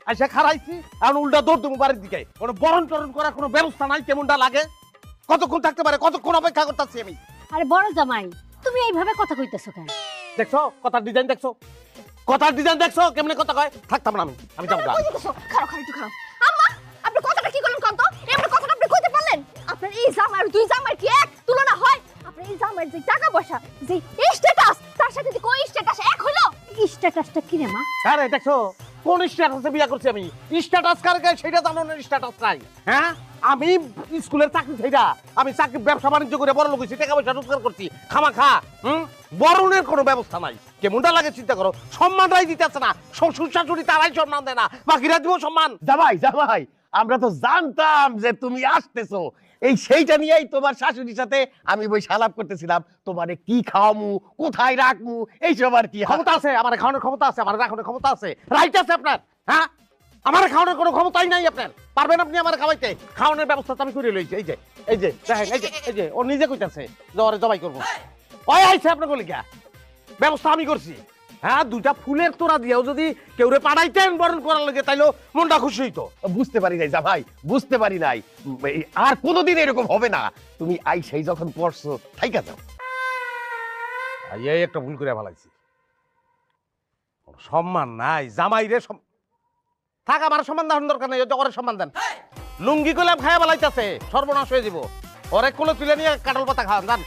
আইসা খারাইছি এখন উল্টা দৌড় দেবো বাড়ির দিকে কোনো বরণ টরণ করার কোনো ব্যবস্থা নাই কেমনটা লাগে কতক্ষণ থাকতে পারে কতক্ষণ অপেক্ষা করতেছি আমি আরে বড় জামাই তুমি এইভাবে কথা কইতেছো কেন? দেখছো কথার ডিজাইন দেখছো কথার ডিজাইন দেখছো কেমনে কথা কয় থাকতাম না আমি যাবো গা। খারাপ খারাপ একটু খারাপ আম্মা আপনি কথাটা কি করলেন কত এমন কথাটা আপনি কইতে পারলেন আপনার এই জামাই আর দুই জামাই কি এক তুলনা হয় আপনার এই জামাইয়ের যে টাকা পয়সা যে স্ট্যাটাস তার সাথে যে কোন স্ট্যাটাস এক হলো স্ট্যাটাসটা কি রে মা? আরে দেখছো কোন স্ট্যাটাসে বিয়া করছি আমি স্ট্যাটাস কার গায়ে সেটা জানো না স্ট্যাটাস নাই হ্যাঁ আমি স্কুলের চাকরি সেইটা আমি চাকরি ব্যবসা বাণিজ্য করে বড় লোক হইছি টাকা পয়সা রোজগার করছি খামাখা বরণের কোনো ব্যবস্থা নাই কেমনটা লাগে চিন্তা করো সম্মানটাই দিতেছে না শ্বশুর শাশুড়ি তারাই সম্মান দেয় না বাকিরা দিব সম্মান জামাই জামাই আমরা তো জানতাম যে তুমি আসতেছো এই সেইটা নিয়েই তোমার শাশুড়ির সাথে আমি বই সালাপ করতেছিলাম তোমারে কি খাওয়ামু কোথায় রাখমু এইসব আর কি ক্ষমতা আছে আমার খাওয়ানোর ক্ষমতা আছে আমার রাখানোর ক্ষমতা আছে রাইট আছে আপনার হ্যাঁ আমার খাওয়ানোর কোনো ক্ষমতাই নাই আপনার পারবেন আপনি আমার খাওয়াইতে খাওয়ানোর ব্যবস্থা তো আমি করে লইছি এই যে দেখেন এই যে ও নিজে কইতাছে যে ওরে জবাই করবো ওই আইছে আপনার গলিকা ব্যবস্থা আমি করছি হ্যাঁ দুটা ফুলের তোড়া দিয়েও যদি কেউ রে পাঠাইতেন বরণ করার লাগে তাইলেও মনটা খুশি হইতো বুঝতে পারি নাই জামাই বুঝতে পারি নাই আর কোনোদিন এরকম হবে না তুমি আই সেই যখন পড়ছো থাইকা যাও এই একটা ভুল করে ফেলাইছি সম্মান নাই জামাই রে থাক আমার সম্মান দেওয়ার দরকার নেই ওরে সম্মান দেন লুঙ্গি গোলাপ খায়া বেলাইতেছে সর্বনাশ হয়ে যাব ওরে কোলে তুলে নিয়ে কাটল পাতা খাওয়ান জান